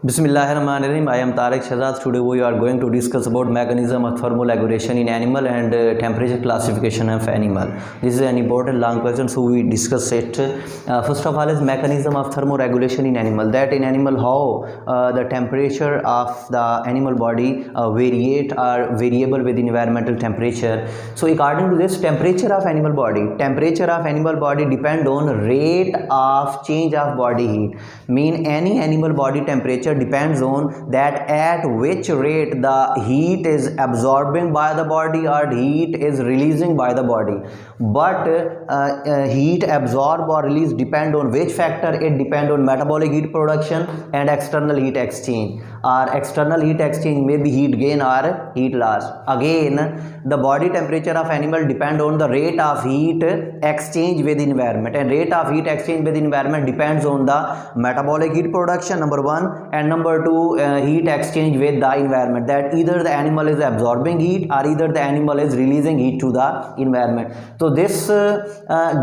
Bismillahirrahmanirrahim. I am Tarek Shahzad. Today we are going to discuss about mechanism of thermal regulation in animal and temperature classification of animal. This is an important long question, so we discuss it. First of all, is mechanism of thermoregulation in animal. That in animal how the temperature of the animal body variate or variable with environmental temperature. So according to this, temperature of animal body depend on rate of change of body heat. Mean any animal body temperature depends on that at which rate the heat is absorbing by the body or heat is releasing by the body. But heat absorbed or released depend on which factor? It depend on metabolic heat production and external heat exchange. Or external heat exchange may be heat gain or heat loss. Again, the body temperature of animal depend on the rate of heat exchange with environment, and rate of heat exchange with environment depends on the metabolic heat production, number one, and number two, heat exchange with the environment, that either the animal is absorbing heat or either the animal is releasing heat to the environment. So this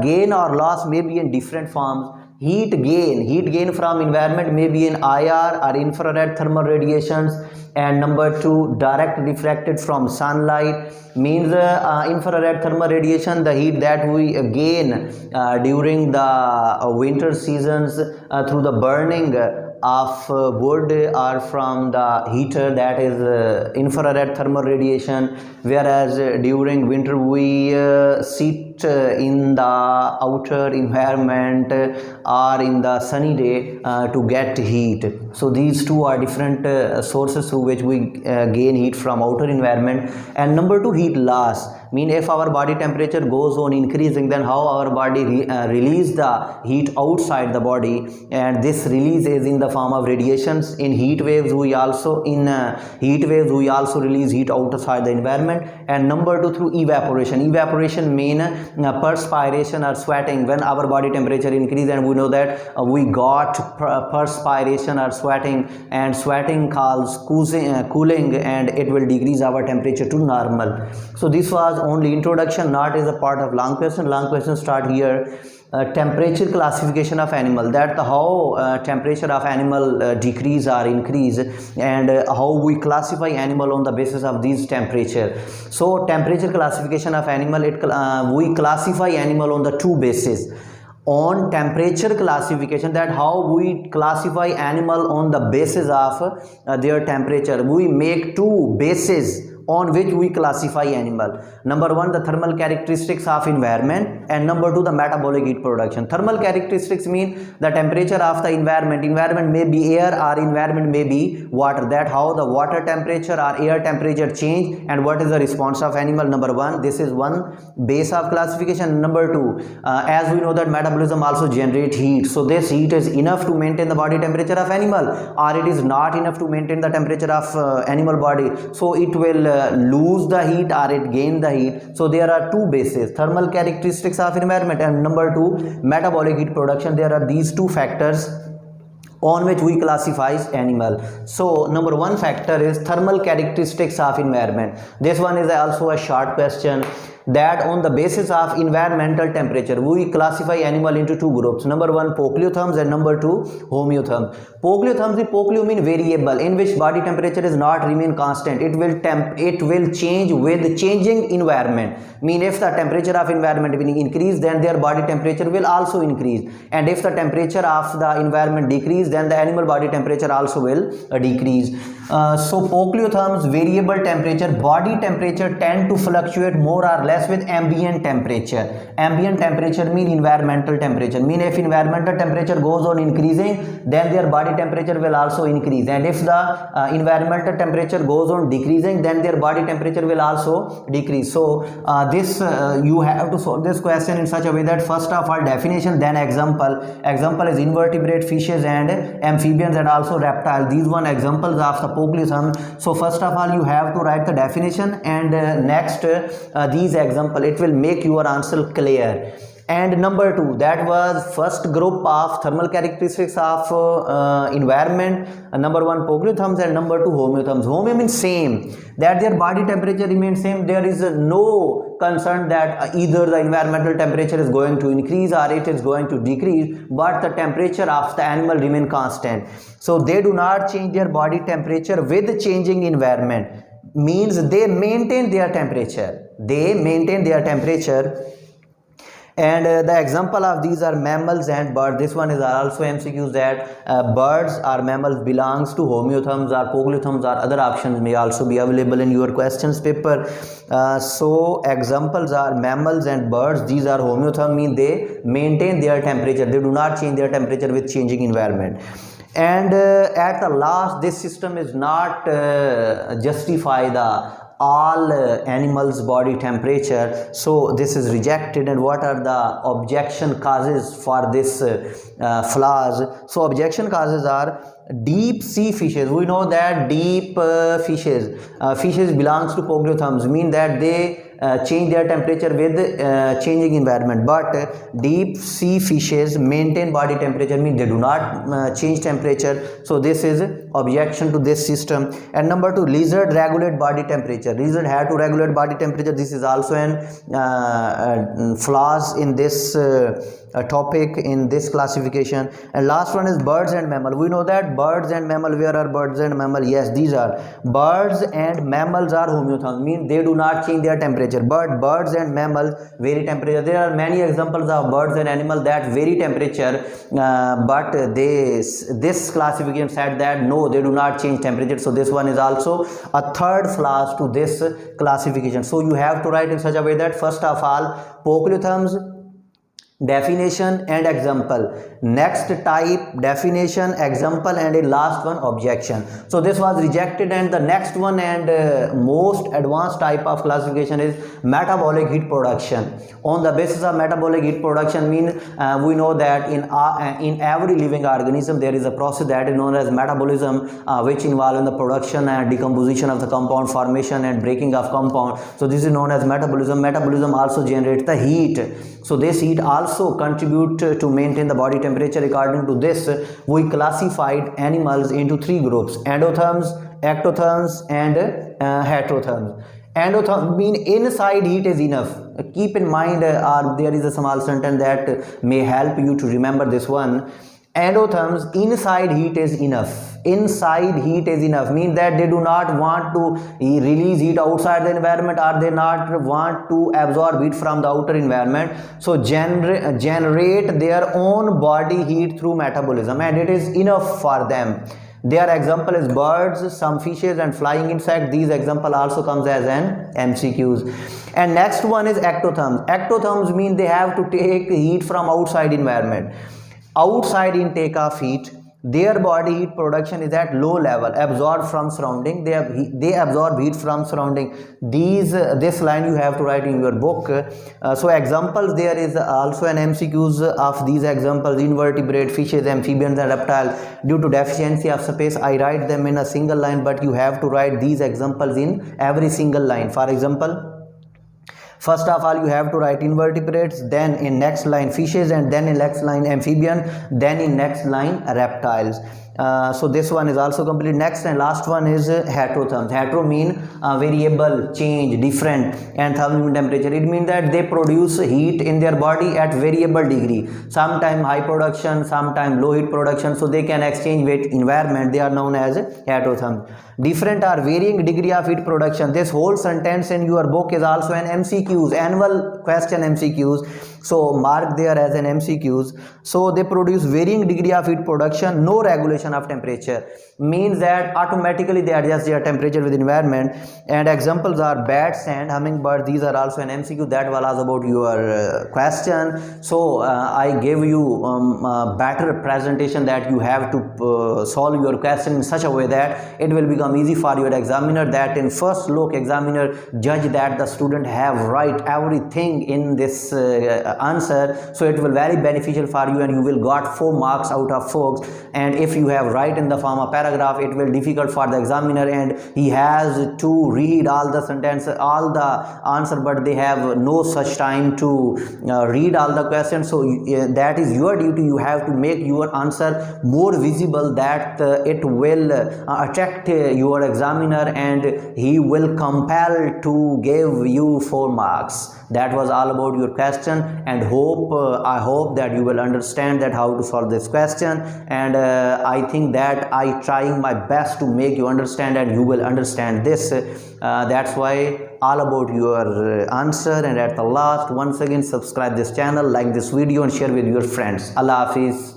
gain or loss may be in different forms. Heat gain from environment may be in IR or infrared thermal radiations, and number two, direct reflected from sunlight. Means infrared thermal radiation, the heat that we gain during the winter seasons through the burning of wood or from the heater, that is infrared thermal radiation. Whereas during winter we sit in the outer environment or in the sunny day to get heat. So these two are different sources through which we gain heat from outer environment. And number two, heat loss. Mean if our body temperature goes on increasing, then how our body release the heat outside the body, and this release is in the form of radiations. In heat waves we also release heat outside the environment. And number two, through evaporation mean perspiration or sweating. When our body temperature increase, and we know that we got perspiration or sweating, and sweating causes cooling, and it will decrease our temperature to normal. So this was only introduction, not is a part of long question start here. Temperature classification of animal, that how temperature of animal decrease or increase, and how we classify animal on the basis of these temperature. So temperature classification of animal, we classify animal on the two bases. On temperature classification, that how we classify animal on the basis of their temperature, we make two bases on which we classify animal. Number one, the thermal characteristics of environment, and number two, the metabolic heat production. Thermal characteristics mean the temperature of the environment may be air or environment may be water, that how the water temperature or air temperature change and what is the response of animal. Number one, this is one base of classification. Number two, as we know that metabolism also generate heat, so this heat is enough to maintain the body temperature of animal, or it is not enough to maintain the temperature of animal body, so it will lose the heat or it gain the heat. So there are two bases, thermal characteristics of environment and number two, metabolic heat production. There are these two factors on which we classify animal. So number one factor is thermal characteristics of environment. This one is also a short question, that on the basis of environmental temperature we classify animal into two groups. Number one, poikilotheriums, and number two, homeotherms. Poikilotherms mean variable, in which body temperature is not remain constant, it will change with changing environment. Mean if the temperature of environment will increase, then their body temperature will also increase, and if the temperature of the environment decrease, then the animal body temperature also will decrease. So poikilotherms, variable temperature, body temperature tend to fluctuate more or less with ambient temperature. Ambient temperature mean environmental temperature. Mean if environmental temperature goes on increasing, then their body temperature will also increase, and if the environmental temperature goes on decreasing, then their body temperature will also decrease. So you have to solve this question in such a way that first of all definition, then example is invertebrate fishes and amphibians and also reptile. These one examples of the poikilotherm. So first of all you have to write the definition, and next these example, it will make your answer clear. And number two, that was first group of thermal characteristics of environment. Number one, poikilotherms, and number two, homeotherms. Homeo means same, that their body temperature remains same, there is no concerned that either the environmental temperature is going to increase or it is going to decrease, but the temperature of the animal remain constant. So they do not change their body temperature with changing environment, means they maintain their temperature. They maintain their temperature. And the example of these are mammals and birds. This one is also MCQs, that birds or mammals belongs to homeotherms or polyotherms, or other options may also be available in your questions paper. So examples are mammals and birds. These are homeotherm, mean they maintain their temperature. They do not change their temperature with changing environment. And at the last, this system is not justify the all animals body temperature, so this is rejected. And what are the objection causes for this flaws? So objection causes are deep sea fishes. We know that deep fishes belongs to polyotherms, mean that they change their temperature with changing environment, but deep sea fishes maintain body temperature, mean they do not change temperature. So this is objection to this system. And number 2, lizard regulate body temperature. Lizard have to regulate body temperature. This is also an flaws in this topic, in this classification. And last one is birds and mammal. We know that birds and mammal, where are birds and mammal? Yes, these are birds and mammals are homeotherms, mean they do not change their temperature, but birds and mammals vary temperature. There are many examples of birds and animals that vary temperature, but this classification said that no, they do not change temperature. So this one is also a third flaw to this classification. So you have to write in such a way that first of all, polyotherms, definition and example, next type, definition, example, and a last one, objection. So this was rejected. And the next one and most advanced type of classification is metabolic heat production. On the basis of metabolic heat production, mean we know that in every living organism there is a process that is known as metabolism, which involve in the production and decomposition of the compound, formation and breaking of compound. So this is known as metabolism. Metabolism also generates the heat. So this heat also contribute to maintain the body temperature. According to this, we classified animals into 3 groups: endotherms, ectotherms, and heterotherms. Endotherm mean inside heat is enough. Keep in mind, there is a small sentence that may help you to remember this one. Endotherms, inside heat is enough. Inside heat is enough, mean that they do not want to release heat outside the environment, or they not want to absorb heat from the outer environment. So generate their own body heat through metabolism, and it is enough for them. Their example is birds, some fishes, and flying insect. These example also comes as an MCQs. And next one is ectotherms. Ectotherms mean they have to take heat from outside environment. Outside intake of heat, their body heat production is at low level, absorbed from surrounding. They absorb heat from surrounding. This line you have to write in your book. So examples, there is also an MCQs of these examples: invertebrate, fishes, amphibians, and reptiles. Due to deficiency of space, I write them in a single line, but you have to write these examples in every single line. For example, first of all, you have to write invertebrates, then in next line fishes, and then in next line amphibian, then in next line reptiles. So this one is also complete. Next and last one is heterotherms. Hetero mean variable, change, different, and thermal temperature. It means that they produce heat in their body at variable degree. Sometime high production, sometime low heat production. So they can exchange with environment. They are known as heterotherms. Different are varying degree of heat production. This whole sentence in your book is also an MCQs, annual question MCQs. So mark there as an MCQs. So they produce varying degree of heat production, no regulation of temperature, means that automatically they adjust their temperature with environment. And examples are bats and hummingbird. These are also an MCQ. That was about your question. So I gave you a better presentation that you have to solve your question in such a way that it will become easy for your examiner, that in first look examiner judge that the student have right everything in this answer. So it will very beneficial for you, and you will got 4 marks out of 4. And if you have write in the form of paragraph, it will difficult for the examiner, and he has to read all the sentence, all the answer, but they have no such time to read all the questions. So that is your duty. You have to make your answer more visible, that it will attract your examiner, and he will compel to give you 4 marks. That was all about your question, and I hope that you will understand that how to solve this question. And I think that I trying my best to make you understand, and you will understand this. That's why all about your answer. And at the last, once again, subscribe this channel, like this video, and share with your friends. Allah Hafiz.